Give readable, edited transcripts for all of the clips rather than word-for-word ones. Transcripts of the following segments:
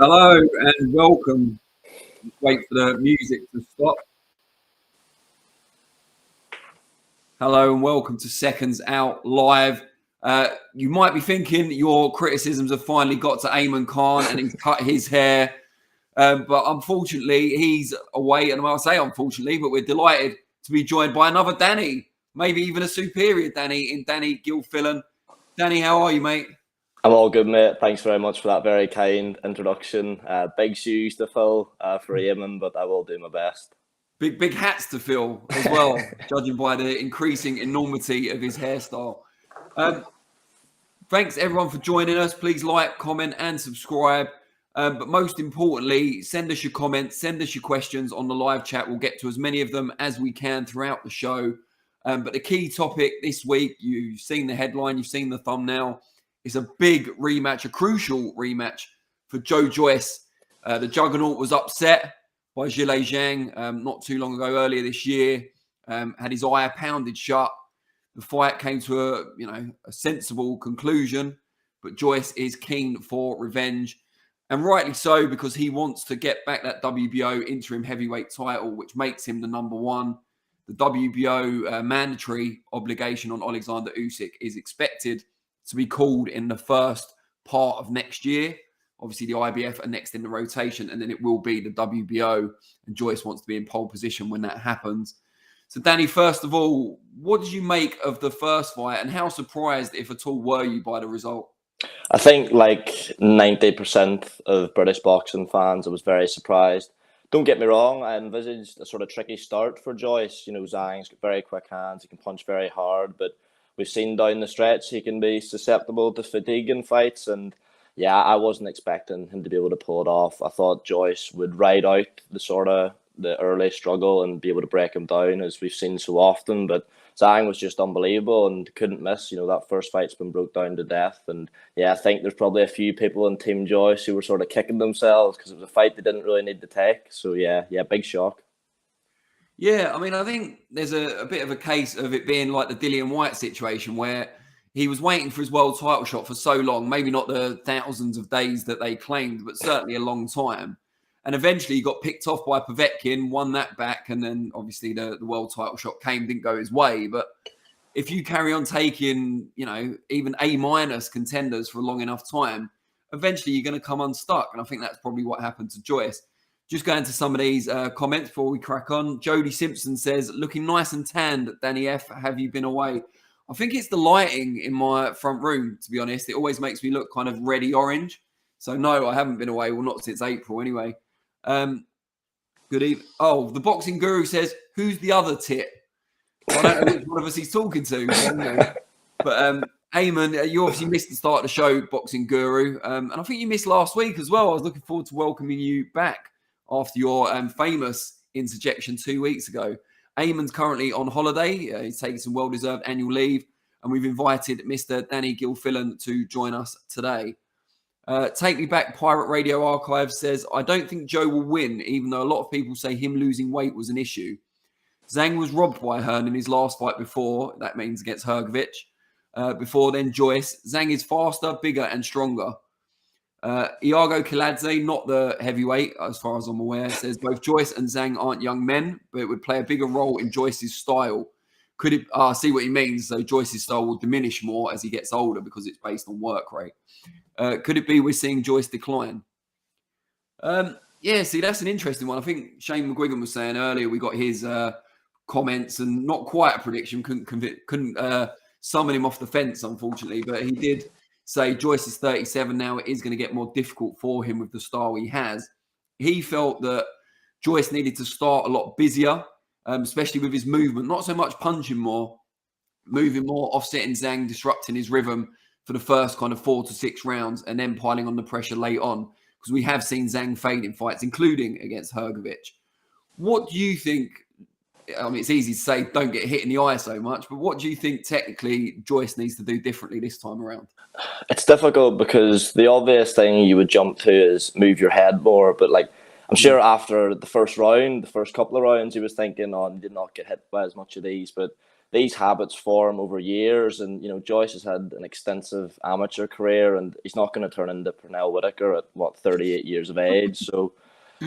Hello and welcome. Wait for the music to stop. Hello and welcome to Seconds Out Live. You might be thinking your criticisms have finally got to Ayman Khan and he's cut his hair. But unfortunately, he's away. And I'll say unfortunately, but we're delighted to be joined by another Danny, maybe even a superior Danny in Danny Gilfillan. Danny, how are you, mate? I'm all good, mate. Thanks very much for that very kind introduction. Big shoes to fill for Eamon, but I will do my best. Big hats to fill as well, judging by the increasing enormity of his hairstyle. Thanks everyone for joining us. Please like, comment, and subscribe. But most importantly, send us your comments, send us your questions on the live chat. We'll get to as many of them as we can throughout the show. But the key topic this week, you've seen the headline, you've seen the thumbnail. It's a big rematch, a crucial rematch for Joe Joyce. The Juggernaut was upset by Zhilei Zhang not too long ago, earlier this year. Had his eye pounded shut. The fight came to a sensible conclusion, but Joyce is keen for revenge, and rightly so, because he wants to get back that WBO interim heavyweight title, which makes him the number one. The WBO mandatory obligation on Alexander Usyk is expected to be called in the first part of next year. Obviously, the IBF are next in the rotation, and then it will be the WBO, and Joyce wants to be in pole position when that happens. So, Danny, first of all, what did you make of the first fight, and how surprised, if at all, were you by the result? I think like 90% of British boxing fans, I was very surprised. Don't get me wrong, I envisaged a sort of tricky start for Joyce. You know, Zhang's got very quick hands, he can punch very hard, but we've seen down the stretch he can be susceptible to fatigue in fights, and yeah, I wasn't expecting him to be able to pull it off. I thought Joyce would ride out the early struggle and be able to break him down, as we've seen so often, but Zhang was just unbelievable and couldn't miss. You know, that first fight's been broke down to death, and yeah, I think there's probably a few people in Team Joyce who were sort of kicking themselves because it was a fight they didn't really need to take. So yeah, big shock. Yeah, I mean, I think there's a bit of a case of it being like the Dillian Whyte situation, where he was waiting for his world title shot for so long, maybe not the thousands of days that they claimed, but certainly a long time. And eventually he got picked off by Povetkin, won that back, and then obviously the world title shot came, didn't go his way. But if you carry on taking, even A- contenders for a long enough time, eventually you're going to come unstuck. And I think that's probably what happened to Joyce. Just going to some of these comments before we crack on. Jody Simpson says, looking nice and tanned, Danny F, have you been away? I think it's the lighting in my front room, to be honest. It always makes me look kind of reddy orange. So no, I haven't been away. Well, not since April anyway. Good evening. Oh, the Boxing Guru says, who's the other tit? Well, I don't know which one of us he's talking to. But Eamon, you obviously missed the start of the show, Boxing Guru. And I think you missed last week as well. I was looking forward to welcoming you back after your famous interjection 2 weeks ago. Eamon's currently on holiday. He's taking some well-deserved annual leave. And we've invited Mr. Danny Gilfillan to join us today. Take Me Back Pirate Radio Archive says, I don't think Joe will win, even though a lot of people say him losing weight was an issue. Zhang was robbed by Hearn in his last fight before. That means against Hrgovic. Before then, Joyce. Zhang is faster, bigger, and stronger. Iago Kiladze, not the heavyweight, as far as I'm aware, says both Joyce and Zhang aren't young men, but it would play a bigger role in Joyce's style. Could it? I see what he means. So Joyce's style will diminish more as he gets older because it's based on work rate. Could it be we're seeing Joyce decline? Yeah, see, that's an interesting one. I think Shane McGuigan was saying earlier we got his comments and not quite a prediction. Couldn't summon him off the fence, unfortunately. But he did say Joyce is 37 now. It is going to get more difficult for him with the style he has. He felt that Joyce needed to start a lot busier, especially with his movement. Not so much punching more, moving more, offsetting Zhang, disrupting his rhythm for the first kind of 4 to 6 rounds, and then piling on the pressure late on, because we have seen Zhang fade in fights, including against Hrgovic. What do you think? I mean, it's easy to say don't get hit in the eye so much, but what do you think technically Joyce needs to do differently this time around? It's difficult because the obvious thing you would jump to is move your head more, but like I'm sure after the first couple of rounds, he was thinking, oh, I did not get hit by as much of these, but these habits form over years. And, Joyce has had an extensive amateur career, and he's not going to turn into Pernell Whitaker at, 38 years of age. So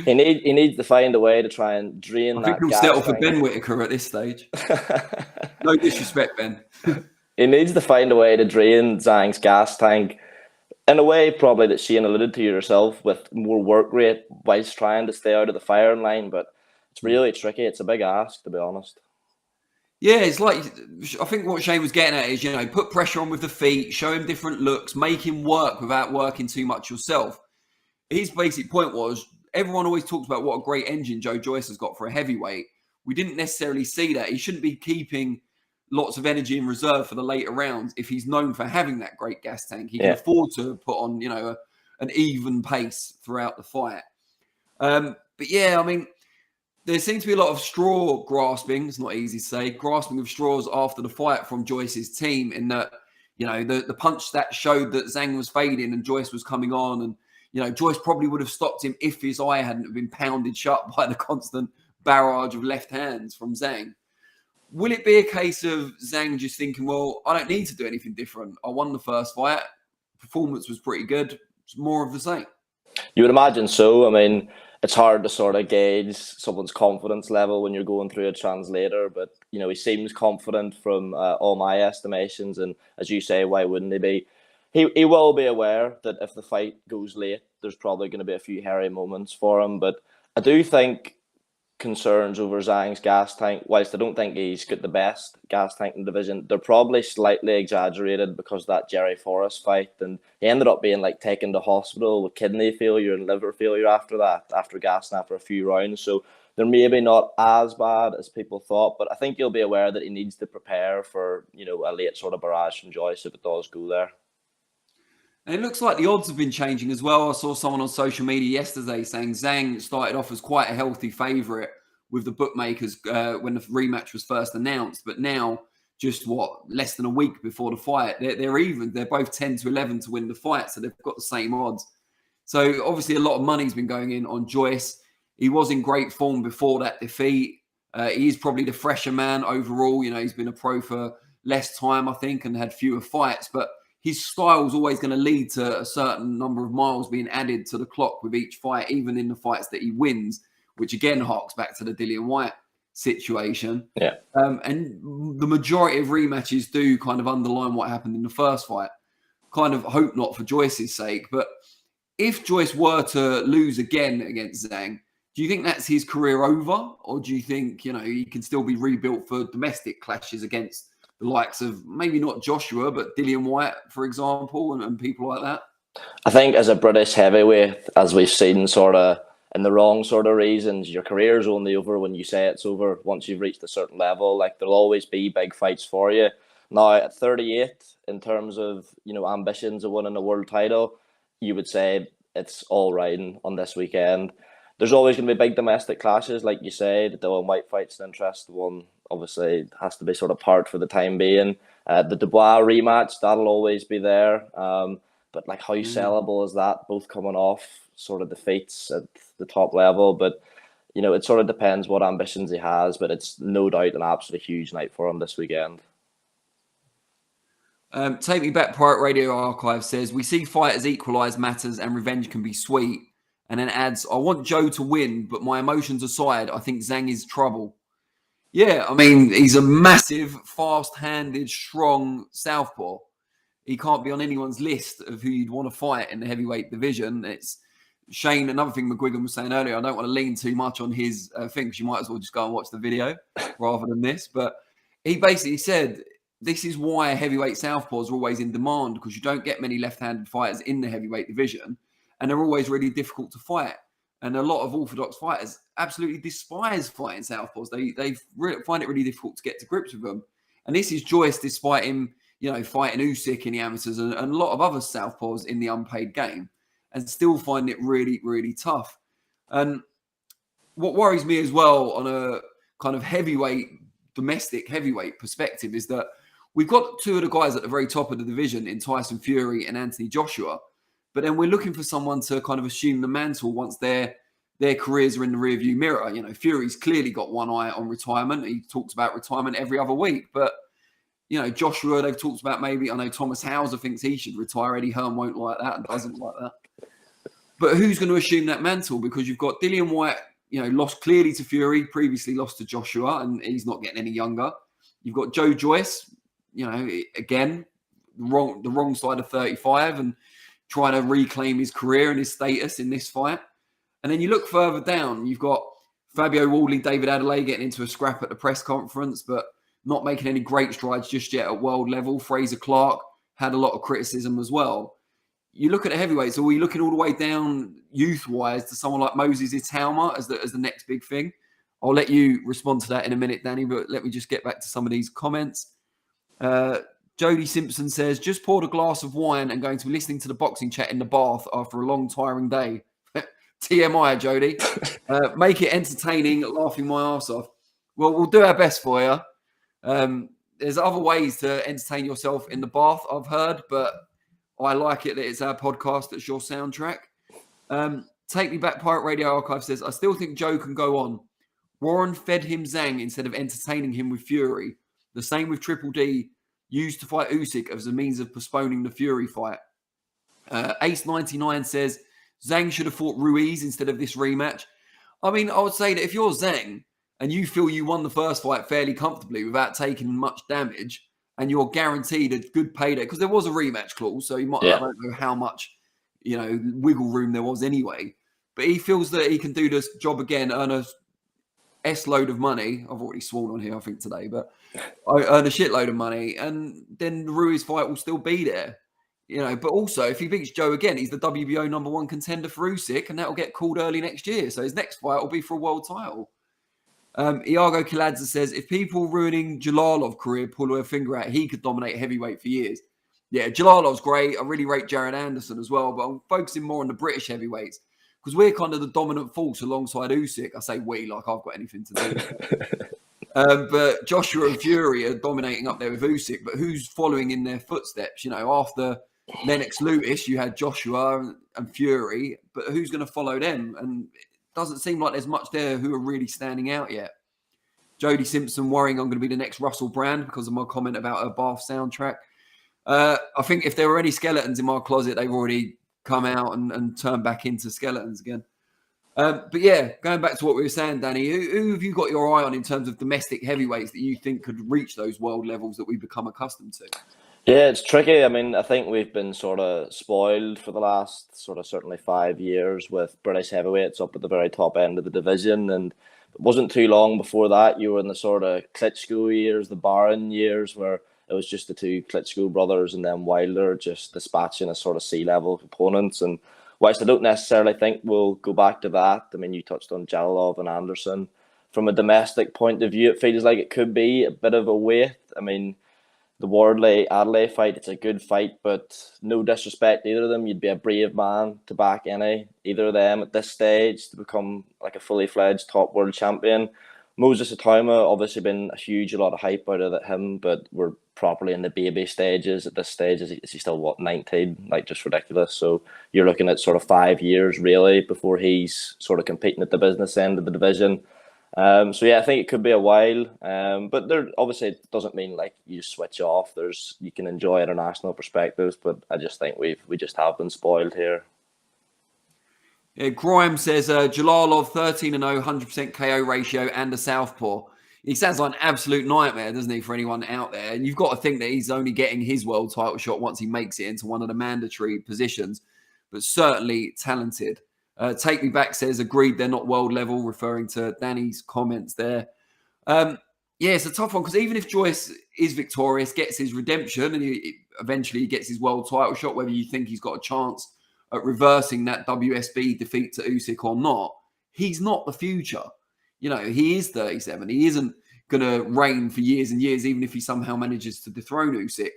he needs to find a way to try and drain I that think he'll gas settle for tank. Ben Whitaker at this stage. No disrespect, Ben. He needs to find a way to drain Zhang's gas tank in a way probably that Shane alluded to yourself, with more work rate whilst trying to stay out of the firing line. But it's really tricky. It's a big ask, to be honest. Yeah, it's like, I think what Shane was getting at is, put pressure on with the feet, show him different looks, make him work without working too much yourself. His basic point was, everyone always talks about what a great engine Joe Joyce has got for a heavyweight. We didn't necessarily see that. He shouldn't be keeping lots of energy in reserve for the later rounds if he's known for having that great gas tank. He can afford to put on, an even pace throughout the fight. But yeah, I mean, there seems to be a lot of straw grasping. It's not easy to say. Grasping of straws after the fight from Joyce's team, in that, the punch that showed that Zhang was fading and Joyce was coming on. And, Joyce probably would have stopped him if his eye hadn't been pounded shut by the constant barrage of left hands from Zhang. Will it be a case of Zhang just thinking, well, I don't need to do anything different. I won the first fight. Performance was pretty good. It's more of the same. You would imagine so. I mean, it's hard to sort of gauge someone's confidence level when you're going through a translator, but he seems confident from all my estimations, and as you say, why wouldn't he be? He will be aware that if the fight goes late, there's probably going to be a few hairy moments for him, but I do think concerns over Zhang's gas tank, whilst I don't think he's got the best gas tank in the division, they're probably slightly exaggerated because of that Jerry Forrest fight, and he ended up being taken to hospital with kidney failure and liver failure after gassing after a few rounds. So they're maybe not as bad as people thought, but I think he'll be aware that he needs to prepare for a late sort of barrage from Joyce if it does go there. And it looks like the odds have been changing as well. I saw someone on social media yesterday saying Zhang started off as quite a healthy favourite with the bookmakers when the rematch was first announced. But now, just less than a week before the fight, they're even. They're both 10-11 to win the fight, so they've got the same odds. So obviously a lot of money's been going in on Joyce. He was in great form before that defeat. He is probably the fresher man overall. He's been a pro for less time, I think, and had fewer fights. But his style is always going to lead to a certain number of miles being added to the clock with each fight, even in the fights that he wins, which again harks back to the Dillian Whyte situation. Yeah. And the majority of rematches do kind of underline what happened in the first fight. Kind of hope not for Joyce's sake, but if Joyce were to lose again against Zhang, do you think that's his career over? Or do you think, he can still be rebuilt for domestic clashes against the likes of maybe not Joshua, but Dillian Whyte, for example, and people like that? I think as a British heavyweight, as we've seen sort of in the wrong sort of reasons, your career's only over when you say it's over. Once you've reached a certain level, there'll always be big fights for you. Now, at 38, in terms of, ambitions of winning a world title, you would say it's all riding on this weekend. There's always going to be big domestic clashes, like you say. The Dillian Whyte fight's an interesting one. Obviously, it has to be sort of part for the time being. The Dubois rematch, that'll always be there. But how sellable is that? Both coming off sort of defeats at the top level. But, it sort of depends what ambitions he has. But it's no doubt an absolutely huge night for him this weekend. Take Me Back Pirate Radio Archive says, we see fighters equalise matters and revenge can be sweet. And then adds, I want Joe to win, but my emotions aside, I think Zhang is trouble. Yeah, I mean, he's a massive, fast-handed, strong southpaw. He can't be on anyone's list of who you'd want to fight in the heavyweight division. It's Shane, another thing McGuigan was saying earlier, I don't want to lean too much on his thing, because you might as well just go and watch the video rather than this. But he basically said, this is why heavyweight southpaws are always in demand, because you don't get many left-handed fighters in the heavyweight division, and they're always really difficult to fight. And a lot of orthodox fighters absolutely despise fighting southpaws. They find it really difficult to get to grips with them. And this is Joyce, despite him, fighting Usyk in the amateurs and a lot of other southpaws in the unpaid game, and still find it really, really tough. And what worries me as well on a kind of domestic heavyweight perspective is that we've got two of the guys at the very top of the division in Tyson Fury and Anthony Joshua. But then we're looking for someone to kind of assume the mantle once they're their careers are in the rearview mirror. You know, Fury's clearly got one eye on retirement. He talks about retirement every other week. But, you know, Joshua, they've talked about maybe, I know Thomas Hauser thinks he should retire. Eddie Hearn won't like that and doesn't like that. But who's going to assume that mantle? Because you've got Dillian Whyte, you know, lost clearly to Fury, previously lost to Joshua, and he's not getting any younger. You've got Joe Joyce, you know, again, the wrong side of 35 and trying to reclaim his career and his status in this fight. And then you look further down, you've got Fabio Wardley, David Adelaide getting into a scrap at the press conference, but not making any great strides just yet at world level. Fraser Clark had a lot of criticism as well. You look at the heavyweights, are we looking all the way down youth-wise to someone like Moses Itauma as the next big thing? I'll let you respond to that in a minute, Danny, but let me just get back to some of these comments. Jody Simpson says, just poured a glass of wine and going to be listening to the boxing chat in the bath after a long, tiring day. TMI, Jody. Make it entertaining, laughing my arse off. Well, we'll do our best for you. There's other ways to entertain yourself in the bath, I've heard, but I like it that it's our podcast that's your soundtrack. Take Me Back Pirate Radio Archive says, I still think Joe can go on. Warren fed him Zhang instead of entertaining him with Fury. The same with Triple D, used to fight Usyk as a means of postponing the Fury fight. Ace99 says, Zhang should have fought Ruiz instead of this rematch. I mean, I would say that if you're Zhang and you feel you won the first fight fairly comfortably without taking much damage and you're guaranteed a good payday, because there was a rematch clause, so you might, I don't know how much, you know, wiggle room there was anyway, but he feels that he can do this job again, earn a S-load of money. I've already sworn on here, I think, today, but I earn a shitload of money, and then the Ruiz fight will still be there. You know, but also if he beats Joe again, he's the WBO #1 contender for Usyk, and that'll get called early next year. So his next fight will be for a world title. Iago Kiladze says, if people ruining Jalalov's career pull their finger out, he could dominate heavyweight for years. Yeah, Jalalov's great. I really rate Jared Anderson as well, but I'm focusing more on the British heavyweights because we're kind of the dominant force alongside Usyk. I say we, like I've got anything to do with it. But Joshua and Fury are dominating up there with Usyk, but who's following in their footsteps? You know, after Lennox Lewis, you had Joshua and Fury, but who's going to follow them? And it doesn't seem like there's much there who are really standing out yet. Jody Simpson worrying I'm going to be the next Russell Brand because of my comment about her Bath soundtrack. I think if there were any skeletons in my closet, they've already come out and turned back into skeletons again. But yeah, going back to what we were saying, Danny, who have you got your eye on in terms of domestic heavyweights that you think could reach those world levels that we've become accustomed to? Yeah, it's tricky. I mean, I think we've been sort of spoiled for the last sort of certainly 5 years with British heavyweights up at the very top end of the division. And it wasn't too long before that you were in the sort of Klitschko years, the Baron years, where it was just the two Klitschko brothers and then Wilder just dispatching a sort of C-level opponents. And whilst I don't necessarily think we'll go back to that, I mean, you touched on Jalilov and Anderson. From a domestic point of view, it feels like it could be a bit of a weight. I mean, the Wardley-Adelaide fight, it's a good fight, but no disrespect to either of them. You'd be a brave man to back either of them at this stage to become like a fully fledged top world champion. Moses Itauma, obviously been a lot of hype out of him, but we're properly in the baby stages at this stage. Is he still, 19? Like, just ridiculous. So you're looking at sort of 5 years, really, before he's sort of competing at the business end of the division. So yeah, I think it could be a while, but there obviously it doesn't mean like you switch off. You can enjoy international perspectives, but I just think we just have been spoiled here. Yeah, Grime says Jalalov 13-0, 100% KO ratio and a southpaw. He sounds like an absolute nightmare, doesn't he, for anyone out there? And you've got to think that he's only getting his world title shot once he makes it into one of the mandatory positions, but certainly talented. Take Me Back says, agreed, they're not world level, referring to Danny's comments there. Yeah, it's a tough one because even if Joyce is victorious, gets his redemption, and eventually he gets his world title shot, whether you think he's got a chance at reversing that WSB defeat to Usyk or not, he's not the future. You know, he is 37. He isn't going to reign for years and years, even if he somehow manages to dethrone Usyk.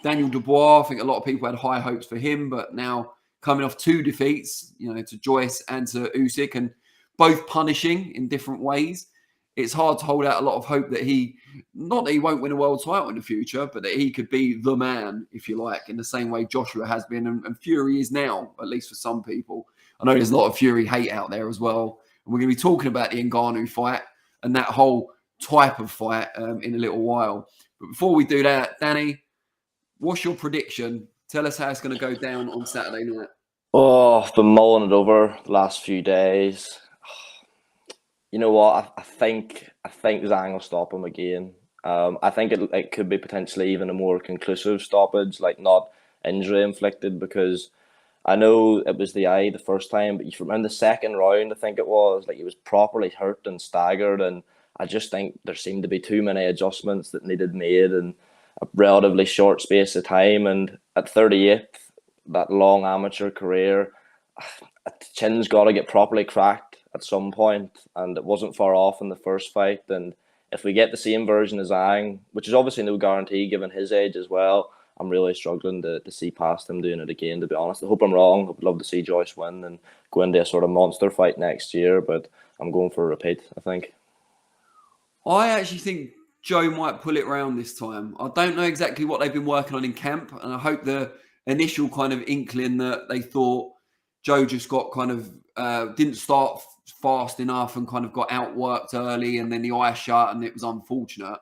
Daniel Dubois, I think a lot of people had high hopes for him, but now coming off 2 defeats, you know, to Joyce and to Usyk, and both punishing in different ways, it's hard to hold out a lot of hope that not that he won't win a world title in the future, but that he could be the man, if you like, in the same way Joshua has been and Fury is now, at least for some people. I know there's a lot of Fury hate out there as well. And we're going to be talking about the Ngannou fight and that whole type of fight in a little while. But before we do that, Danny, what's your prediction? Tell us how it's going to go down on Saturday night. Oh, I've been mulling it over the last few days. You know what? I think Zhang will stop him again. I think it could be potentially even a more conclusive stoppage, like not injury inflicted, because I know it was the eye the first time, but from in the second round, I think it was, like, he was properly hurt and staggered, and I just think there seemed to be too many adjustments that needed made in a relatively short space of time. And at 38, that long amateur career, chin's got to get properly cracked at some point, and it wasn't far off in the first fight. And if we get the same version as Zhang, which is obviously no guarantee given his age as well, I'm really struggling to see past him doing it again, to be honest. I hope I'm wrong. I would love to see Joyce win and go into a sort of monster fight next year, but I'm going for a repeat, I think. I actually think Joe might pull it round this time. I don't know exactly what they've been working on in camp, and I hope the initial kind of inkling that they thought Joe just got kind of didn't start fast enough and kind of got outworked early, and then the eye shut, and it was unfortunate.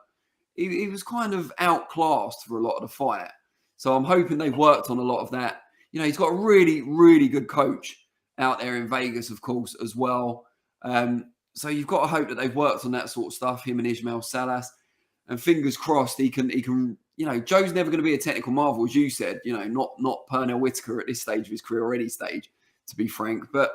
He was kind of outclassed for a lot of the fight. So I'm hoping they've worked on a lot of that. You know, he's got a really, really good coach out there in Vegas, of course, as well. So you've got to hope that they've worked on that sort of stuff, him and Ismail Salas. And fingers crossed he can, you know, Joe's never going to be a technical marvel, as you said, you know, not Pernell Whitaker at this stage of his career or any stage, to be frank. But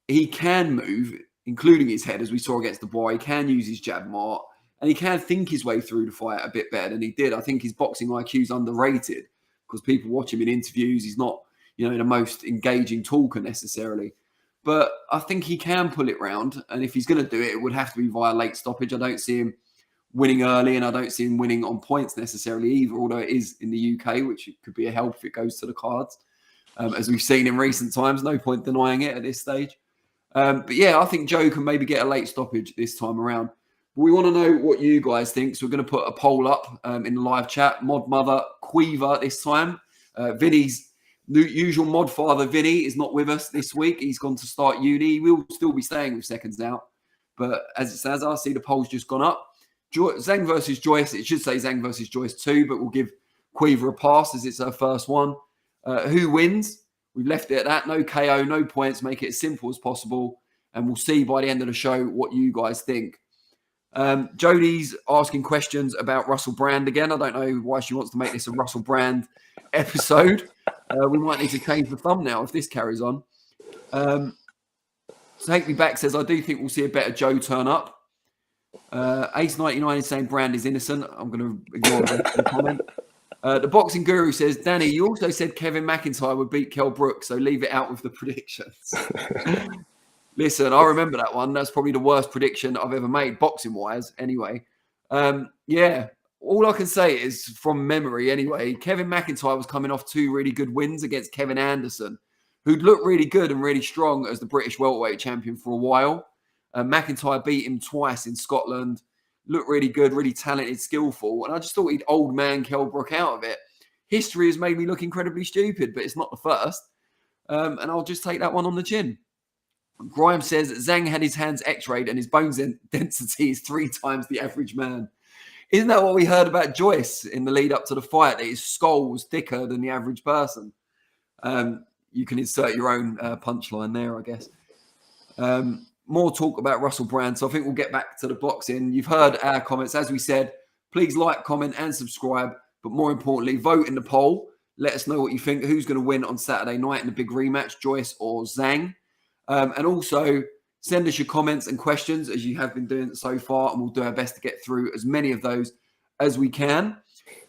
he can move, including his head, as we saw against the boy. He can use his jab mark, and he can think his way through the fight a bit better than he did. I think his boxing IQ is underrated because people watch him in interviews. He's not, you know, the most engaging talker necessarily. But I think he can pull it round. And if he's going to do it, it would have to be via late stoppage. I don't see him winning early, and I don't see him winning on points necessarily either, although it is in the UK, which could be a help if it goes to the cards. As we've seen in recent times, no point denying it at this stage. But yeah, I think Joe can maybe get a late stoppage this time around. But we want to know what you guys think, so we're going to put a poll up in the live chat. Mod Mother Queever this time. Vinny's usual mod father, Vinny, is not with us this week. He's gone to start uni. He will still be staying with Seconds Out. But as it says, I see the poll's just gone up. Zhang versus Joyce. It should say Zhang versus Joyce 2, but we'll give Queever a pass as it's her first one. Who wins? We've left it at that. No KO, no points. Make it as simple as possible. And we'll see by the end of the show what you guys think. Jodie's asking questions about Russell Brand again. I don't know why she wants to make this a Russell Brand episode. We might need to change the thumbnail if this carries on. Take Me Back says, I do think we'll see a better Joe turn up. Ace99 is saying Brand is innocent. I'm going to ignore the comment. The Boxing Guru says, Danny, you also said Kevin McIntyre would beat Kell Brook, so leave it out with the predictions. Listen, I remember that one. That's probably the worst prediction I've ever made, boxing-wise, anyway. Yeah, all I can say is, from memory anyway, Kevin McIntyre was coming off 2 really good wins against Kevin Anderson, who'd looked really good and really strong as the British welterweight champion for a while. McIntyre beat him twice in Scotland, looked really good, really talented, skillful, and I just thought he'd old man Kell Brook out of it. History has made me look incredibly stupid, but it's not the first. And I'll just take that one on the chin. Grimes says Zhang had his hands x-rayed and his bone density is 3 times the average man. Isn't that what we heard about Joyce in the lead up to the fight, that his skull was thicker than the average person? You can insert your own punchline there, I guess. More talk about Russell Brand, so I think we'll get back to the boxing. You've heard our comments. As we said, please like, comment, and subscribe. But more importantly, vote in the poll. Let us know what you think. Who's going to win on Saturday night in the big rematch, Joyce or Zhang? And also, send us your comments and questions, as you have been doing so far, and we'll do our best to get through as many of those as we can.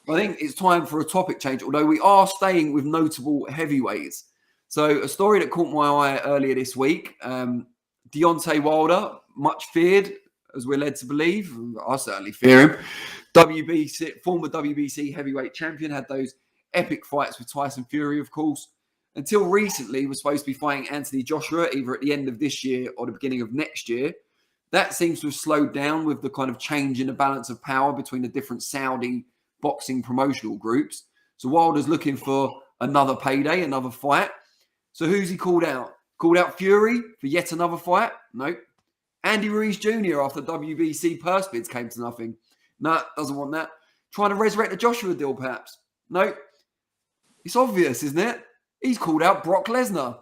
I think it's time for a topic change, although we are staying with notable heavyweights. So a story that caught my eye earlier this week, Deontay Wilder, much feared, as we're led to believe. I certainly fear him. Former WBC heavyweight champion, had those epic fights with Tyson Fury, of course. Until recently, was supposed to be fighting Anthony Joshua either at the end of this year or the beginning of next year. That seems to have slowed down with the kind of change in the balance of power between the different Saudi boxing promotional groups. So Wilder's looking for another payday, another fight. So who's he called out? Called out Fury for yet another fight? Nope. Andy Ruiz Jr. after WBC purse bids came to nothing? No, doesn't want that. Trying to resurrect the Joshua deal, perhaps? Nope. It's obvious, isn't it? He's called out Brock Lesnar.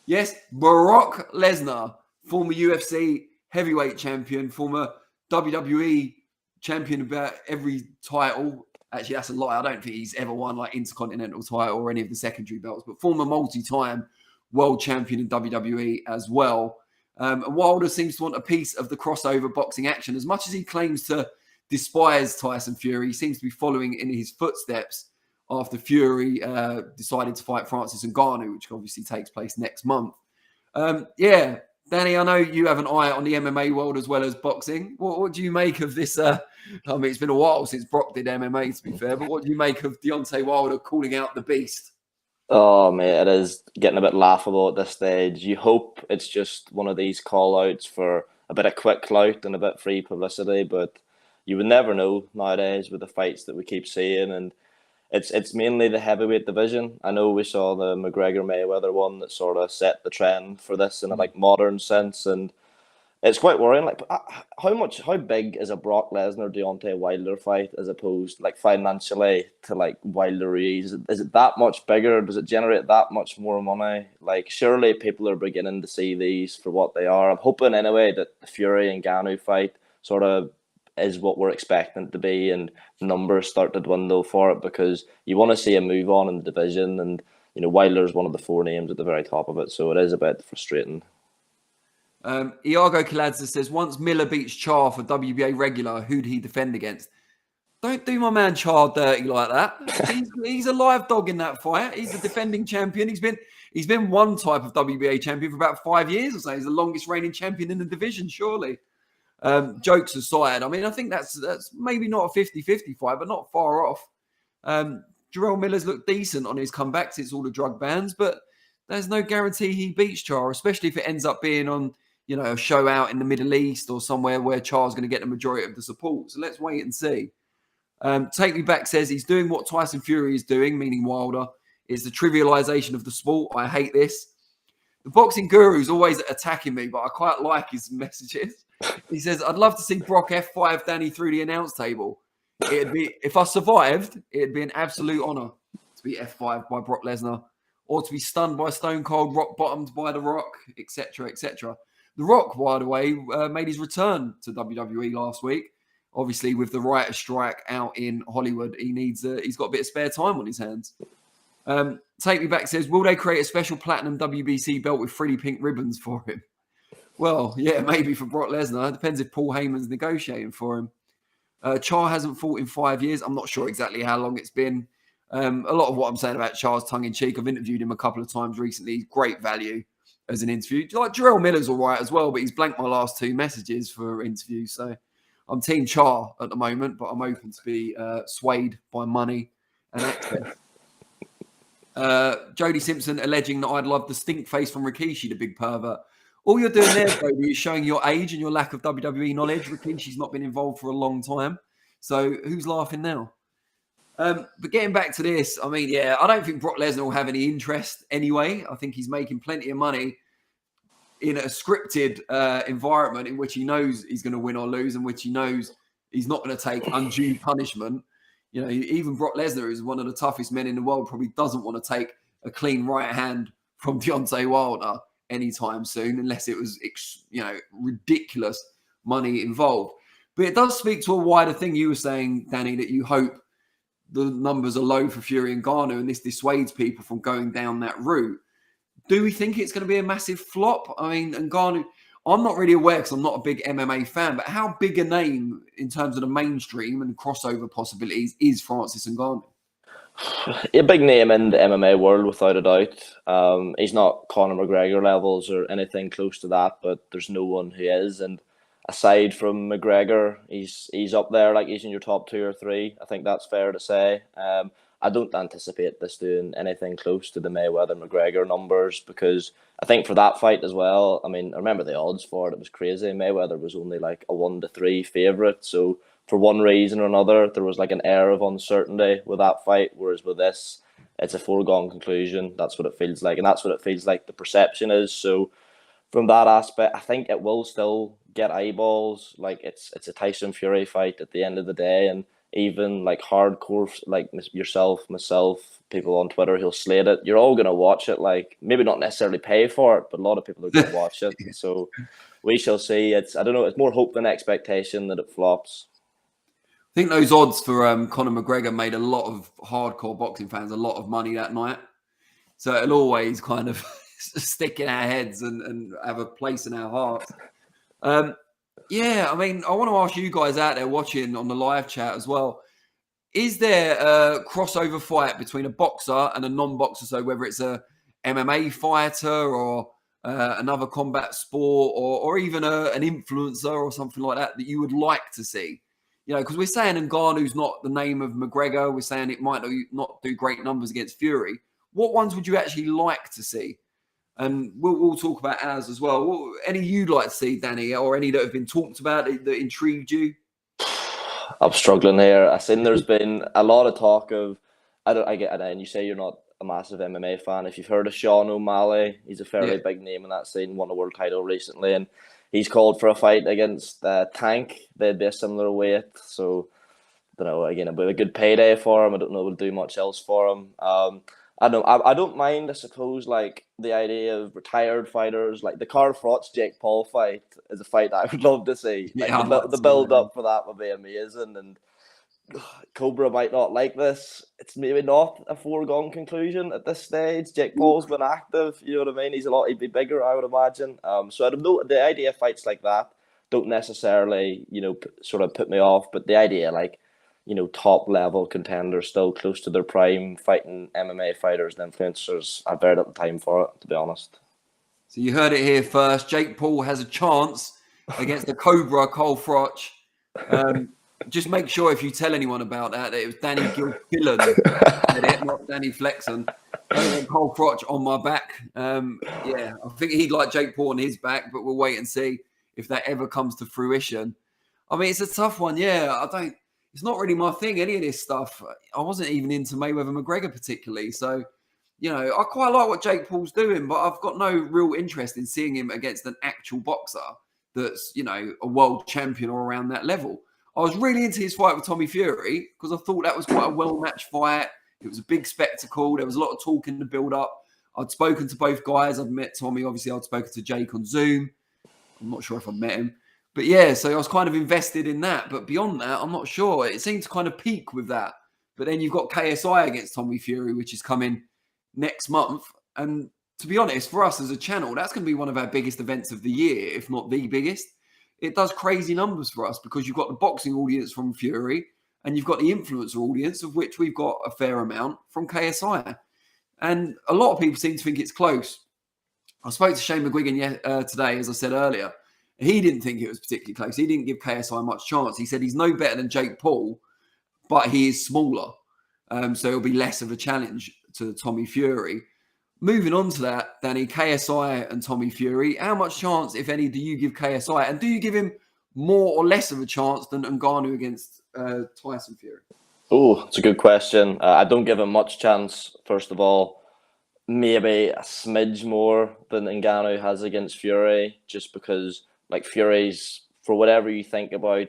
Yes, Brock Lesnar, former UFC heavyweight champion, former WWE champion about every title. Actually, that's a lie. I don't think he's ever won like Intercontinental title or any of the secondary belts, but former multi-time world champion in WWE as well. And Wilder seems to want a piece of the crossover boxing action. As much as he claims to despise Tyson Fury, he seems to be following in his footsteps after Fury decided to fight Francis Ngannou, which obviously takes place next month. Yeah, Danny, I know you have an eye on the MMA world as well as boxing. What do you make of this? I mean, it's been a while since Brock did MMA, to be fair, but what do you make of Deontay Wilder calling out the beast? Oh, mate, it is getting a bit laughable at this stage. You hope it's just one of these call-outs for a bit of quick clout and a bit free publicity, but you would never know nowadays with the fights that we keep seeing, and it's mainly the heavyweight division. I know we saw the McGregor-Mayweather one that sort of set the trend for this in a like modern sense, and it's quite worrying. Like, how big is a Brock Lesnar Deontay Wilder fight as opposed like financially to like Wilder Ruiz? Is it that much bigger? Does it generate that much more money? Like, surely people are beginning to see these for what they are. I'm hoping anyway that the Fury and Ngannou fight sort of is what we're expecting it to be, and numbers start to dwindle for it, because you want to see a move on in the division, and you know Wilder's one of the four names at the very top of it, so it is a bit frustrating. Iago Kaladza says, once Miller beats Char for WBA regular, who'd he defend against? Don't do my man Char dirty like that. He's a live dog in that fight. He's the defending champion. He's been one type of WBA champion for about 5 years or so. He's the longest reigning champion in the division, surely. Jokes aside, I mean, I think that's maybe not a 50-50 fight, but not far off. Jarrell Miller's looked decent on his comebacks. It's all the drug bans, but there's no guarantee he beats Char, especially if it ends up being on, you know, a show out in the Middle East or somewhere where Char's going to get the majority of the support. So let's wait and see. Take Me Back says he's doing what Tyson Fury is doing, meaning Wilder, is the trivialization of the sport. I hate this. The boxing guru's always attacking me, but I quite like his messages. He says, I'd love to see Brock F5 Danny through the announce table. It'd be, if I survived, it'd be an absolute honor to be F5 by Brock Lesnar, or to be stunned by Stone Cold, rock bottomed by The Rock, etc., etc. The Rock, by the way, made his return to WWE last week. Obviously, with the writer's strike out in Hollywood, he's got a bit of spare time on his hands. Take Me Back says, will they create a special platinum WBC belt with 3D pink ribbons for him? Well, yeah, maybe for Brock Lesnar. It depends if Paul Heyman's negotiating for him. Char hasn't fought in 5 years. I'm not sure exactly how long it's been. A lot of what I'm saying about Char's tongue-in-cheek, I've interviewed him a couple of times recently. Great value as an interview. Like Jarrell Miller's all right as well, but he's blanked my last 2 messages for interviews. So I'm Team Char at the moment, but I'm open to be swayed by money and access. Jody Simpson alleging that I'd love the stink face from Rikishi, the big pervert. All you're doing there, Jody, is showing your age and your lack of WWE knowledge. Rikishi's not been involved for a long time. So who's laughing now? But getting back to this, I mean, yeah, I don't think Brock Lesnar will have any interest anyway. I think he's making plenty of money in a scripted environment in which he knows he's going to win or lose, in which he knows he's not going to take undue punishment. You know, even Brock Lesnar is one of the toughest men in the world, probably doesn't want to take a clean right hand from Deontay Wilder anytime soon, unless it was, you know, ridiculous money involved. But it does speak to a wider thing. You were saying, Danny, that you hope the numbers are low for Fury and Ngannou, and this dissuades people from going down that route. Do we think it's going to be a massive flop? I mean, Ngannou, I'm not really aware because I'm not a big MMA fan, but how big a name in terms of the mainstream and crossover possibilities is Francis Ngannou? A big name in the MMA world, without a doubt. He's not Conor McGregor levels or anything close to that, but there's no one who is. And aside from McGregor, he's up there, like he's in your top 2 or 3. I think that's fair to say. I don't anticipate this doing anything close to the Mayweather-McGregor numbers, because I think for that fight as well, I mean, I remember the odds for it. It was crazy. Mayweather was only like a 1-3 favourite. So for one reason or another, there was like an air of uncertainty with that fight, whereas with this, it's a foregone conclusion. That's what it feels like, and that's what it feels like the perception is. So from that aspect, I think it will still get eyeballs. Like it's a Tyson Fury fight at the end of the day, and even like hardcore like yourself, myself, people on Twitter who'll slate it. You're all gonna watch it. Like maybe not necessarily pay for it, but a lot of people are gonna watch it. So we shall see. I don't know. It's more hope than expectation that it flops. I think those odds for Conor McGregor made a lot of hardcore boxing fans a lot of money that night. So it'll always kind of stick in our heads and have a place in our hearts. Yeah, I mean, I want to ask you guys out there watching on the live chat as well. Is there a crossover fight between a boxer and a non-boxer? So whether it's a MMA fighter or another combat sport or even an influencer or something like that you would like to see? You know, because we're saying Ngannou's not the name of McGregor. We're saying it might not do great numbers against Fury. What ones would you actually like to see? And we'll talk about ours as well. Any you'd like to see, Danny, or any that have been talked about that intrigued you? I'm struggling here. I think there's been a lot of talk of, and you say you're not a massive MMA fan. If you've heard of Sean O'Malley, he's a fairly big name in that scene, won a world title recently, and he's called for a fight against Tank. They'd be a similar weight, so I don't know. Again, it'll be a good payday for him. I don't know if it'll do much else for him. I don't mind, I suppose, like the idea of retired fighters, like the Carl Froch Jake Paul fight is a fight that I would love to see. Like the build up for that would be amazing. And Cobra might not like this. It's maybe not a foregone conclusion at this stage. Jake Paul's been active, you know what I mean? He'd be bigger, I would imagine. So I don't know, the idea of fights like that don't necessarily, sort of put me off, but the idea, like, top level contenders still close to their prime fighting MMA fighters and influencers, I've very little time for it, to be honest. So you heard it here first. Jake Paul has a chance against the Cobra, Carl Froch. Just make sure if you tell anyone about that it was Danny Gilfillan, not Danny Flexen. Carl Froch on my back. I think he'd like Jake Paul on his back, but we'll wait and see if that ever comes to fruition. I mean, it's a tough one. Yeah, it's not really my thing, any of this stuff. I wasn't even into Mayweather-McGregor particularly. So, I quite like what Jake Paul's doing, but I've got no real interest in seeing him against an actual boxer that's, a world champion or around that level. I was really into his fight with Tommy Fury because I thought that was quite a well-matched fight. It was a big spectacle. There was a lot of talk in the build-up. I'd spoken to both guys. I'd met Tommy. Obviously, I'd spoken to Jake on Zoom. I'm not sure if I met him. But yeah, so I was kind of invested in that. But beyond that, I'm not sure. It seemed to kind of peak with that. But then you've got KSI against Tommy Fury, which is coming next month. And to be honest, for us as a channel, that's going to be one of our biggest events of the year, if not the biggest. It does crazy numbers for us because you've got the boxing audience from Fury and you've got the influencer audience, of which we've got a fair amount from KSI. And a lot of people seem to think it's close. I spoke to Shane McGuigan today, as I said earlier. He didn't think it was particularly close. He didn't give KSI much chance. He said he's no better than Jake Paul, but he is smaller. So it'll be less of a challenge to Tommy Fury. Moving on to that, Danny, KSI and Tommy Fury, how much chance, if any, do you give KSI? And do you give him more or less of a chance than Ngannou against Tyson Fury? Oh, it's a good question. I don't give him much chance, first of all. Maybe a smidge more than Ngannou has against Fury, just because, like, Fury's, for whatever you think about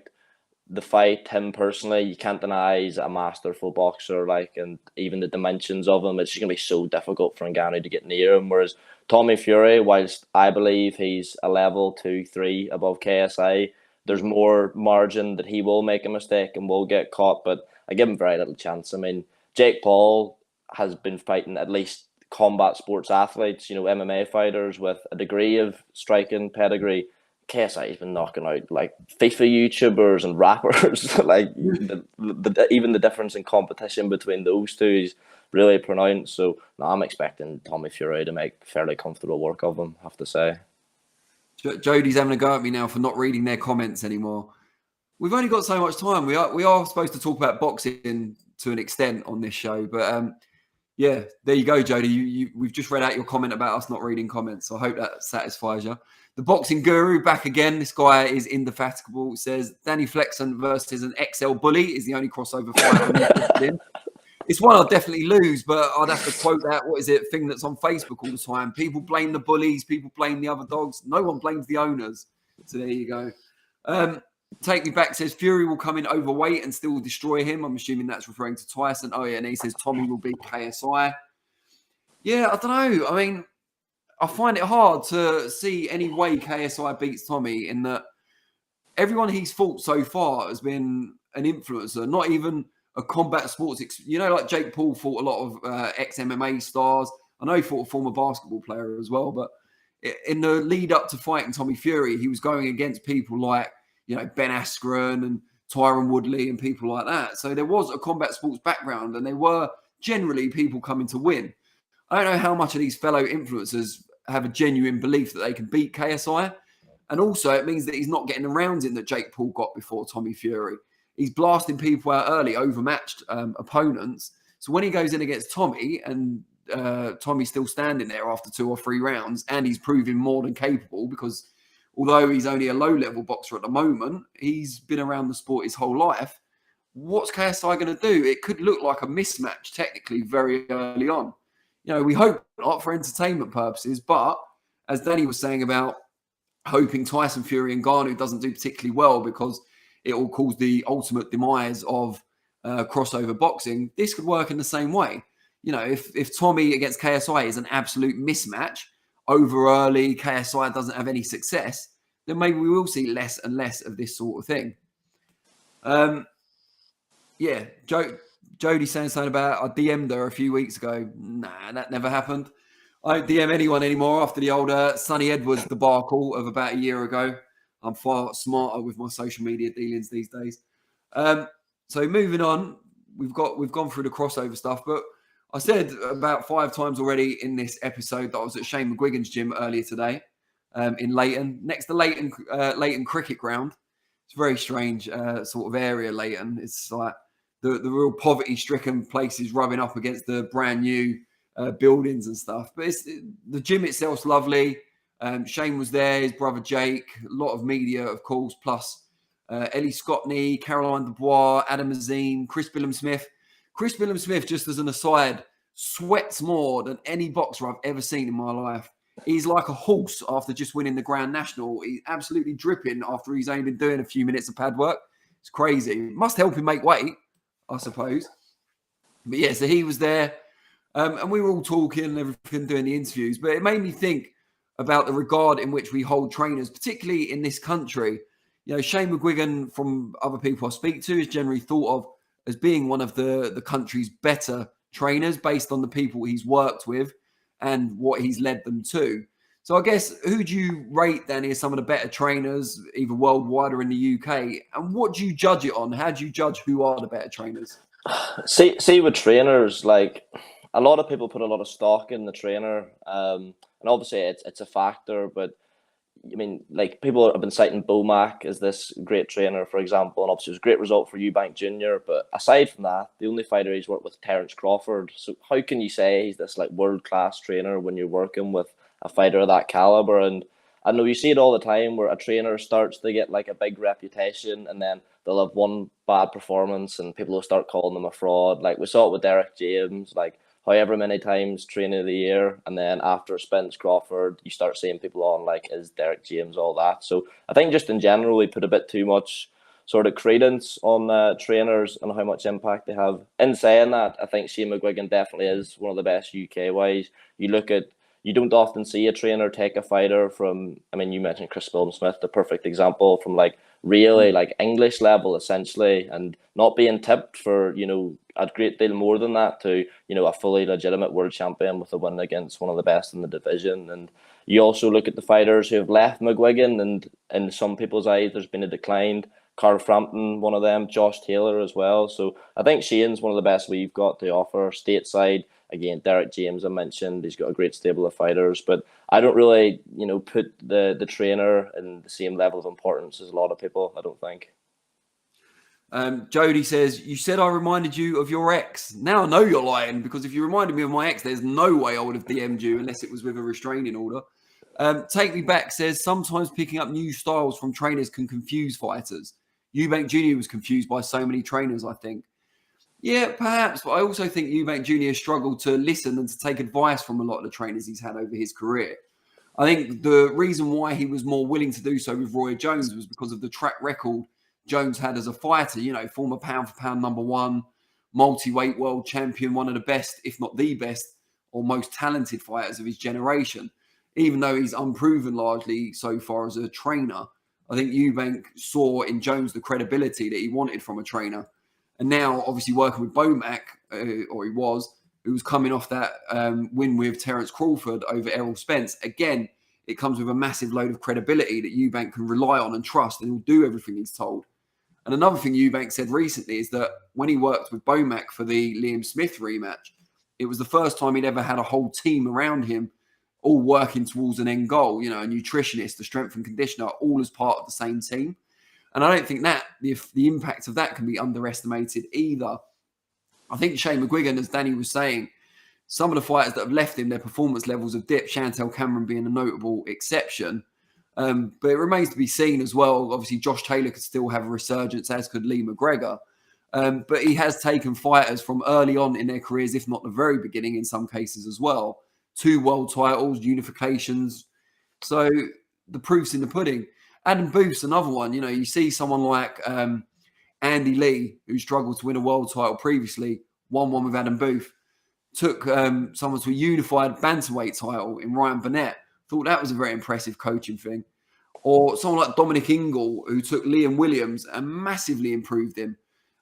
the fight, him personally, you can't deny he's a masterful boxer, like, and even the dimensions of him, it's just going to be so difficult for Ngannou to get near him. Whereas Tommy Fury, whilst I believe he's a level 2, 3 above KSI, there's more margin that he will make a mistake and will get caught, but I give him very little chance. I mean, Jake Paul has been fighting at least combat sports athletes, MMA fighters with a degree of striking pedigree. KSI has been knocking out like FIFA YouTubers and rappers. Like even the difference in competition between those two is really pronounced. So I'm expecting Tommy Fury to make fairly comfortable work of him, I have to say. Jody's having a go at me now for not reading their comments anymore. We've only got so much time. We are supposed to talk about boxing to an extent on this show, but yeah, there you go, Jody. We've just read out your comment about us not reading comments. So I hope that satisfies you. The boxing guru back again. This guy is indefatigable. Says Danny Flexen versus an XL bully is the only crossover fight I'm interested in. It's one I'd definitely lose, but I'd have to quote that, what is it, thing that's on Facebook all the time. People blame the bullies, people blame the other dogs. No one blames the owners. So there you go. Take Me Back says Fury will come in overweight and still destroy him. I'm assuming that's referring to Tyson. Oh, yeah, and he says Tommy will beat KSI. Yeah, I don't know. I mean, I find it hard to see any way KSI beats Tommy in that everyone he's fought so far has been an influencer, not even a combat sports. Like Jake Paul fought a lot of ex-MMA stars. I know he fought a former basketball player as well, but in the lead up to fighting Tommy Fury, he was going against people like, Ben Askren and Tyron Woodley and people like that. So there was a combat sports background and they were generally people coming to win. I don't know how much of these fellow influencers have a genuine belief that they can beat KSI. And also it means that he's not getting the rounds in that Jake Paul got before Tommy Fury. He's blasting people out early, overmatched opponents. So when he goes in against Tommy and Tommy's still standing there after 2 or 3 rounds and he's proving more than capable because although he's only a low-level boxer at the moment, he's been around the sport his whole life. What's KSI going to do? It could look like a mismatch technically very early on. We hope not for entertainment purposes, but as Danny was saying about hoping Tyson Fury and Ngannou doesn't do particularly well because it will cause the ultimate demise of crossover boxing, this could work in the same way. If Tommy against KSI is an absolute mismatch, over early, KSI doesn't have any success, then maybe we will see less and less of this sort of thing. Jodie saying something about I DM'd her a few weeks ago. Nah, that never happened. I don't DM anyone anymore after the old Sonny Edwards debacle of about a year ago. I'm far smarter with my social media dealings these days. So moving on, we've gone through the crossover stuff, but I said about 5 times already in this episode that I was at Shane McGuigan's gym earlier today in Leighton, next to Leighton Cricket Ground. It's a very strange sort of area, Leighton. It's like the real poverty-stricken places rubbing up against the brand new buildings and stuff. But the gym itself's lovely. Shane was there, his brother Jake, a lot of media, of course, plus Ellie Scottney, Caroline Dubois, Adam Azine, Chris Billam-Smith. Chris Billam-Smith, just as an aside, sweats more than any boxer I've ever seen in my life. He's like a horse after just winning the Grand National. He's absolutely dripping after he's only been doing a few minutes of pad work. It's crazy. Must help him make weight, I suppose. But yeah, so he was there. And we were all talking and everything, doing the interviews. But it made me think about the regard in which we hold trainers, particularly in this country. Shane McGuigan, from other people I speak to, is generally thought of as being one of the country's better trainers based on the people he's worked with and what he's led them to. So I guess, who do you rate, Danny, as some of the better trainers, either worldwide or in the UK? And what do you judge it on? How do you judge who are the better trainers? See with trainers, like a lot of people put a lot of stock in the trainer. And obviously it's a factor, but I mean, like people have been citing Bomac as this great trainer, for example, and obviously it was a great result for Eubank Jr. But aside from that, the only fighter he's worked with Terence Crawford. So how can you say he's this like world-class trainer when you're working with a fighter of that caliber? And I know you see it all the time where a trainer starts to get like a big reputation and then they'll have one bad performance and people will start calling them a fraud. Like we saw it with Derek James, like however many times trainer of the year, and then after Spence Crawford, you start seeing people on like, is Derek James all that? So I think just in general, we put a bit too much sort of credence on trainers and how much impact they have. In saying that, I think Shane McGuigan definitely is one of the best UK-wise. You don't often see a trainer take a fighter from, I mean, you mentioned Chris Billam-Smith, the perfect example, from like really like English level essentially, and not being tipped for, a great deal more than that to, a fully legitimate world champion with a win against one of the best in the division. And you also look at the fighters who have left McGuigan, and in some people's eyes, there's been a decline. Carl Frampton, one of them, Josh Taylor as well. So I think Shane's one of the best we've got to offer stateside. Again, Derek James, I mentioned, he's got a great stable of fighters, but I don't really, put the trainer in the same level of importance as a lot of people, I don't think. Jody says, you said I reminded you of your ex. Now I know you're lying, because if you reminded me of my ex, there's no way I would have DM'd you unless it was with a restraining order. Take Me Back says, sometimes picking up new styles from trainers can confuse fighters. Eubank Jr. was confused by so many trainers, I think. Yeah, perhaps, but I also think Eubank Jr. struggled to listen and to take advice from a lot of the trainers he's had over his career. I think the reason why he was more willing to do so with Roy Jones was because of the track record Jones had as a fighter, former pound for pound #1, multi-weight world champion, one of the best, if not the best, or most talented fighters of his generation. Even though he's unproven largely so far as a trainer, I think Eubank saw in Jones the credibility that he wanted from a trainer. And now, obviously, working with Bomac, or he was, who was coming off that win with Terence Crawford over Errol Spence. Again, it comes with a massive load of credibility that Eubank can rely on and trust, and he'll do everything he's told. And another thing Eubank said recently is that when he worked with Bomac for the Liam Smith rematch, it was the first time he'd ever had a whole team around him, all working towards an end goal, a nutritionist, a strength and conditioner, all as part of the same team. And I don't think that the impact of that can be underestimated either. I think Shane McGuigan, as Danny was saying, some of the fighters that have left him, their performance levels have dipped, Chantel Cameron being a notable exception. But it remains to be seen as well. Obviously, Josh Taylor could still have a resurgence, as could Lee McGregor. But he has taken fighters from early on in their careers, if not the very beginning in some cases as well. 2 world titles, unifications. So the proof's in the pudding. Adam Booth's another one. You see someone like Andy Lee, who struggled to win a world title previously, won one with Adam Booth, took someone to a unified bantamweight title in Ryan Burnett. Thought that was a very impressive coaching thing. Or someone like Dominic Ingle, who took Liam Williams and massively improved him.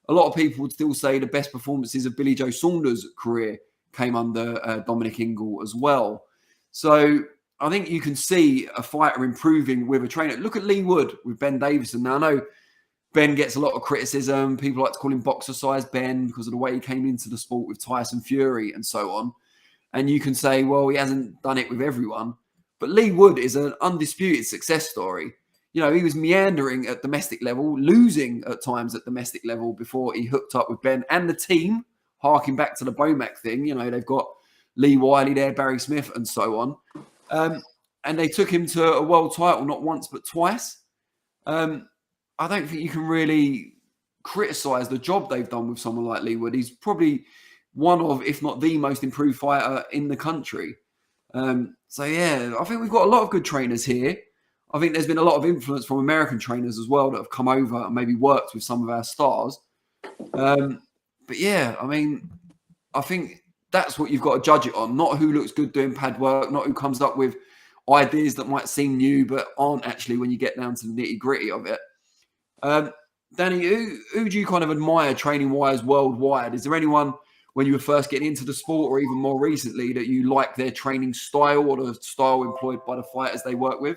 A lot of people would still say the best performances of Billy Joe Saunders' career came under Dominic Ingle as well. So I think you can see a fighter improving with a trainer. Look at Lee Wood with Ben Davison. Now, I know Ben gets a lot of criticism. People like to call him boxer-sized Ben because of the way he came into the sport with Tyson Fury and so on. And you can say, well, he hasn't done it with everyone. But Lee Wood is an undisputed success story. He was meandering at domestic level, losing at times at domestic level before he hooked up with Ben and the team, harking back to the Bomac thing. They've got Lee Wiley there, Barry Smith and so on. And they took him to a world title not once but twice. I don't think you can really criticise the job they've done with someone like Lee Wood. He's probably one of, if not the most improved fighter in the country. So, yeah, I think we've got a lot of good trainers here. I think there's been a lot of influence from American trainers as well that have come over and maybe worked with some of our stars. But, yeah, I think that's what you've got to judge it on, not who looks good doing pad work, not who comes up with ideas that might seem new but aren't actually when you get down to the nitty-gritty of it. Danny, who do you kind of admire training-wise worldwide? Is there anyone when you were first getting into the sport or even more recently that you like their training style or the style employed by the fighters they work with?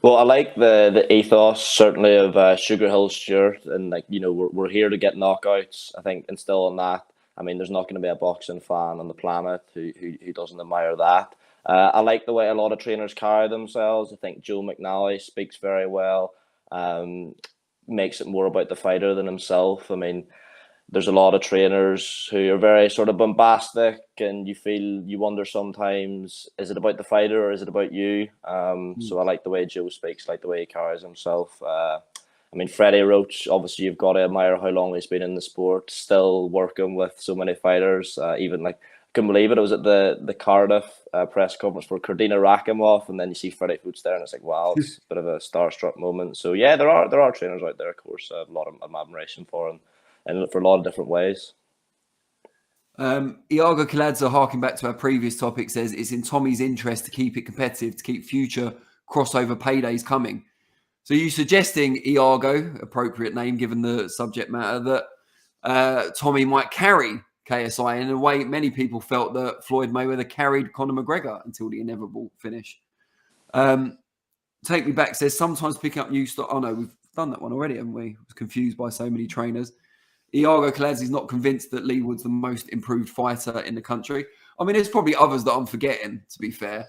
Well, I like the ethos certainly of Sugar Hill Stewart, and we're here to get knockouts. I think instill on that. There's not going to be a boxing fan on the planet who doesn't admire that. I like the way a lot of trainers carry themselves. I think Joe McNally speaks very well. Makes it more about the fighter than himself. There's a lot of trainers who are very sort of bombastic, and you wonder sometimes, is it about the fighter or is it about you? So I like the way Joe speaks, like the way he carries himself. Freddie Roach, obviously you've got to admire how long he's been in the sport, still working with so many fighters. Even I couldn't believe it. I was at the Cardiff press conference for Kardina Rakimov, and then you see Freddie Roach there, and it's like, wow, it's a bit of a starstruck moment. So yeah, there are trainers out there, of course, I have a lot of admiration for, and for a lot of different ways. Iago Kaladza, harking back to our previous topic, says it's in Tommy's interest to keep it competitive, to keep future crossover paydays coming. So you're suggesting, Iago, appropriate name given the subject matter, that Tommy might carry KSI in a way many people felt that Floyd Mayweather carried Conor McGregor until the inevitable finish. Take Me Back says, sometimes picking up new stuff. Oh no, we've done that one already, haven't we? I was confused by so many trainers. Iago Kaladze is not convinced that Lee Wood's the most improved fighter in the country. There's probably others that I'm forgetting, to be fair.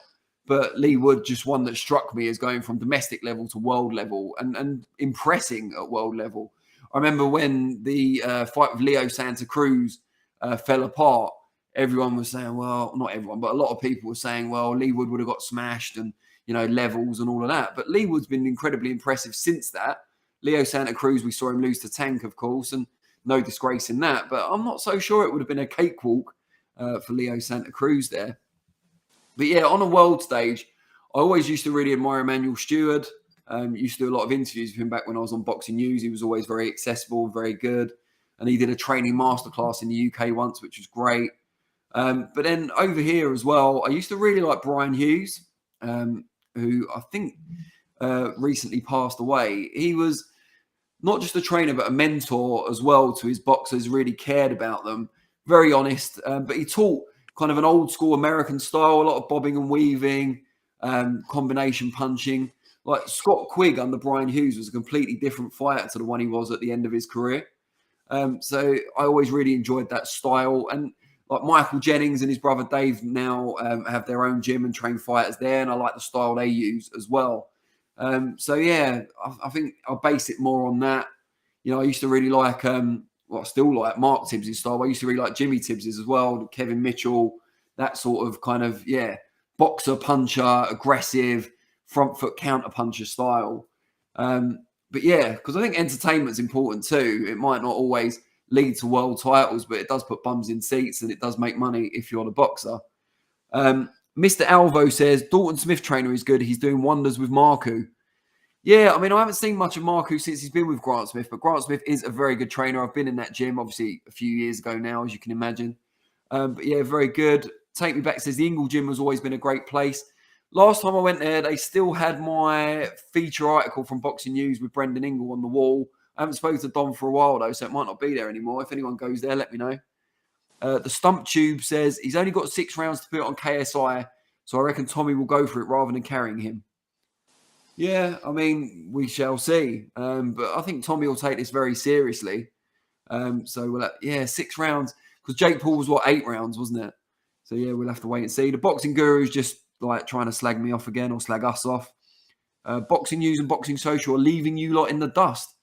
But Lee Wood, just one that struck me as going from domestic level to world level and impressing at world level. I remember when the fight with Leo Santa Cruz fell apart, everyone was saying, well, not everyone, but a lot of people were saying, well, Lee Wood would have got smashed and, levels and all of that. But Lee Wood's been incredibly impressive since that. Leo Santa Cruz, we saw him lose to Tank, of course. And no disgrace in that. But I'm not so sure it would have been a cakewalk for Leo Santa Cruz there. But yeah, on a world stage, I always used to really admire Emmanuel Stewart. Used to do a lot of interviews with him back when I was on Boxing News. He was always very accessible, very good. And he did a training masterclass in the UK once, which was great. But then over here as well, I used to really like Brian Hughes, who I think recently passed away. He was not just a trainer, but a mentor as well to his boxers, really cared about them. Very honest, but he taught kind of an old school American style, a lot of bobbing and weaving, combination punching. Like Scott Quigg under Brian Hughes was a completely different fighter to the one he was at the end of his career. So I always really enjoyed that style. And like Michael Jennings and his brother Dave now have their own gym and train fighters there. And I like the style they use as well. So yeah, I think I'll base it more on that. You know, I used to really like, I still like Mark Tibbs' style. I used to really like Jimmy Tibbs' as well, Kevin Mitchell, that sort of kind of, boxer, puncher, aggressive, front foot counter puncher style. But yeah, because I think entertainment's important too. It might not always lead to world titles, but it does put bums in seats and it does make money if you're the boxer. Mr. Alvo says, Dalton Smith trainer is good. He's doing wonders with Marku. Yeah, I mean, I haven't seen much of Marku since he's been with Grant Smith, but Grant Smith is a very good trainer. I've been in that gym, obviously, a few years ago now, as you can imagine. But yeah, very good. Take Me Back says the Ingle Gym has always been a great place. Last time I went there, they still had my feature article from Boxing News with Brendan Ingle on the wall. I haven't spoken to Don for a while, though, so it might not be there anymore. If anyone goes there, let me know. The Stump Tube says he's only got 6 rounds to put on KSI, so I reckon Tommy will go for it rather than carrying him. Yeah, I mean, we shall see. But I think Tommy will take this very seriously. So, we'll 6 rounds. Because Jake Paul was, 8 rounds, wasn't it? So, yeah, we'll have to wait and see. The Boxing Guru's just, trying to slag me off again or slag us off. Boxing News and Boxing Social are leaving you lot in the dust.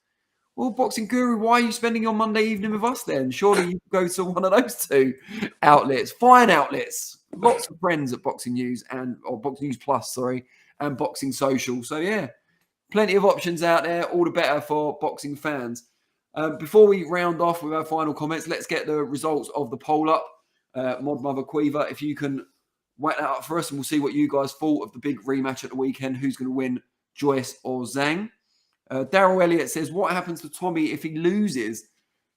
Well, Boxing Guru, why are you spending your Monday evening with us then? Surely you go to one of those 2 outlets. Fine outlets. Lots of friends at Boxing News or Boxing News Plus, sorry, and Boxing Social. So, yeah, plenty of options out there. All the better for boxing fans. Before we round off with our final comments, let's get the results of the poll up. Mod Mother Quiver, if you can whack that up for us, and we'll see what you guys thought of the big rematch at the weekend. Who's going to win, Joyce or Zhang? Daryl Elliott says, what happens to Tommy if he loses?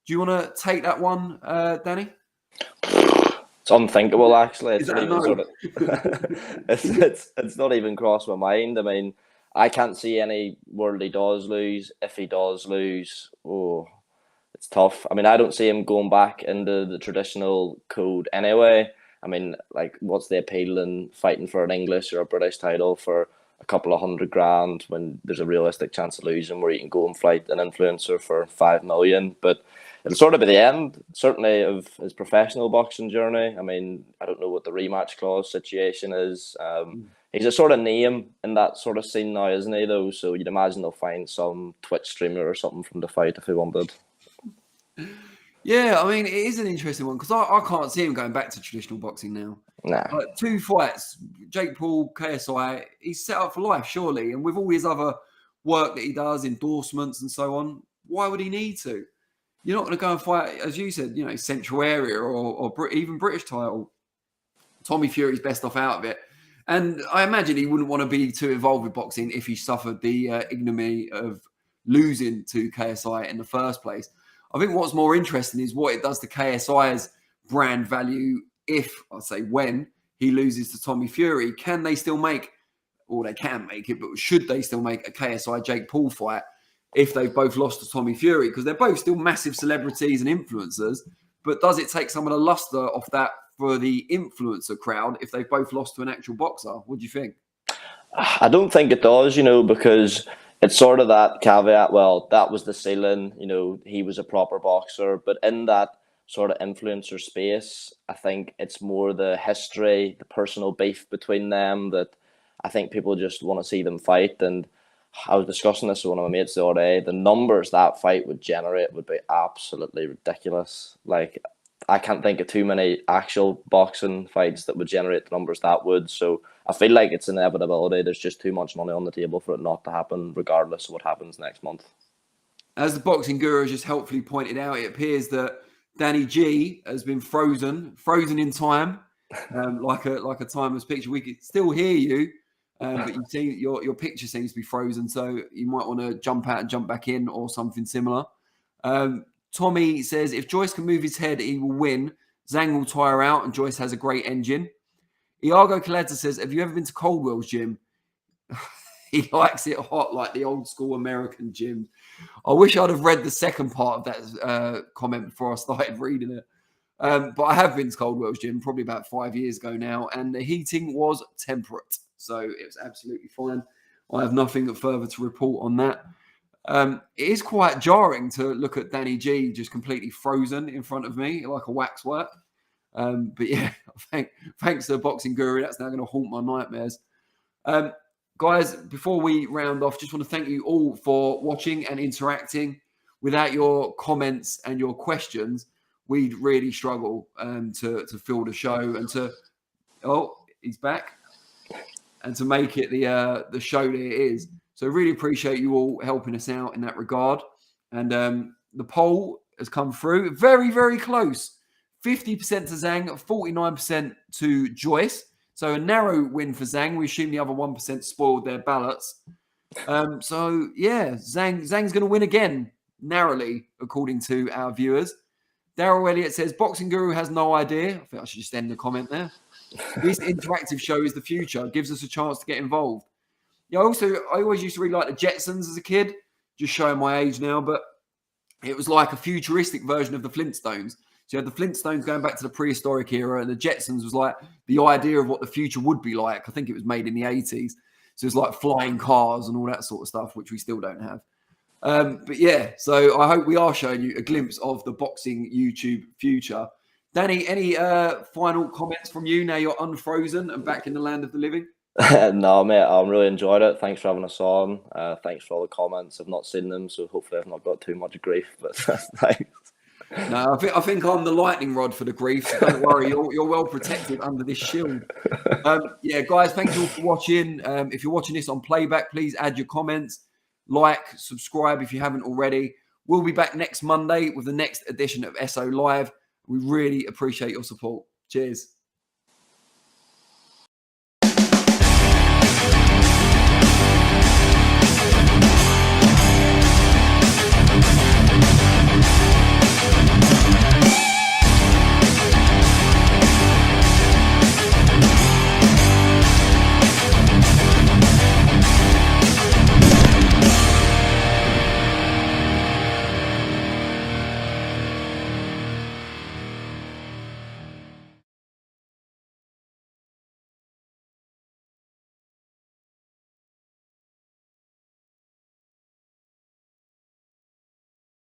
Do you want to take that one, Danny? It's unthinkable, actually. It's Is that it's not even crossed my mind. I mean, I can't see any world he does lose. If he does lose, it's tough. I mean, I don't see him going back into the traditional code anyway. I mean, what's the appeal in fighting for an English or a British title for a couple of $100,000 when there's a realistic chance of losing, where you can go and fight an influencer for 5 million? But it'll sort of be the end, certainly, of his professional boxing journey. I mean, I don't know what the rematch clause situation is. He's a sort of name in that sort of scene now, isn't he, though? So you'd imagine they'll find some Twitch streamer or something from the fight if he wanted. Yeah, I mean, it is an interesting one because I can't see him going back to traditional boxing now. Nah. 2 fights, Jake Paul, KSI, he's set up for life, surely. And with all his other work that he does, endorsements and so on, why would he need to? You're not going to go and fight, as you said, Central Area or even British title. Tommy Fury's best off out of it. And I imagine he wouldn't want to be too involved with boxing if he suffered the ignominy of losing to KSI in the first place. I think what's more interesting is what it does to KSI's brand value if, I'd say when, he loses to Tommy Fury. Can they still make, or they can make it, but should they still make a KSI Jake Paul fight if they've both lost to Tommy Fury? Because they're both still massive celebrities and influencers, but does it take some of the luster off that for the influencer crowd if they've both lost to an actual boxer? What do you think? I don't think it does, because it's sort of that caveat, well, that was the ceiling, he was a proper boxer. But in that sort of influencer space, I think it's more the history, the personal beef between them that I think people just want to see them fight. And I was discussing this with one of my mates the other day. The numbers that fight would generate would be absolutely ridiculous. I can't think of too many actual boxing fights that would generate the numbers that would. So I feel like it's an inevitability. There's just too much money on the table for it not to happen, regardless of what happens next month. as the boxing guru has just helpfully pointed out, it appears that Danny G has been frozen in time, like a timeless picture. We could still hear you, but you see your picture seems to be frozen, so you might want to jump out and jump back in or something similar. Tommy says, if Joyce can move his head, he will win. Zhang will tire out, and Joyce has a great engine. Iago Kaleta says, have you ever been to Coldwell's gym? He likes it hot like the old school American gym. I wish I'd have read the second part of that comment before I started reading it. But I have been to Coldwell's gym probably about 5 years ago now, and the heating was temperate. So it was absolutely fine. I have nothing further to report on that. It is quite jarring to look at Danny G just completely frozen in front of me like a waxwork. But yeah, thanks to the boxing guru. That's now going to haunt my nightmares. Guys, before we round off, just want to thank you all for watching and interacting. Without your comments and your questions, we'd really struggle to fill the show and to he's back, and to make it the show that it is. So really appreciate you all helping us out in that regard. And the poll has come through very, very close. 50% to Zhang, 49% to Joyce. So a narrow win for Zhang. We assume the other 1% spoiled their ballots. So yeah, Zhang's going to win again, narrowly, according to our viewers. Daryl Elliott says, Boxing Guru has no idea. I think I should just end the comment there. This interactive show is the future. Gives us a chance to get involved. Yeah, I always used to really like the Jetsons as a kid. Just showing my age now, but it was like a futuristic version of the Flintstones. So you had the Flintstones going back to the prehistoric era, and the Jetsons was like the idea of what the future would be like. I think it was made in the 80s. So it's like flying cars and all that sort of stuff, which we still don't have. But yeah, so I hope we are showing you a glimpse of the boxing YouTube future. Danny, any final comments from you now you're unfrozen and back in the land of the living? No, mate, I'm really enjoyed it. Thanks for having us on. Thanks for all the comments. I've not seen them, so hopefully I've not got too much grief. But thanks. No, I think I'm the lightning rod for the grief. So don't worry, you're well protected under this shield. Yeah, guys, thank you all for watching. If you're watching this on playback, please add your comments, like, subscribe if you haven't already. We'll be back next Monday with the next edition of SO Live. We really appreciate your support. Cheers.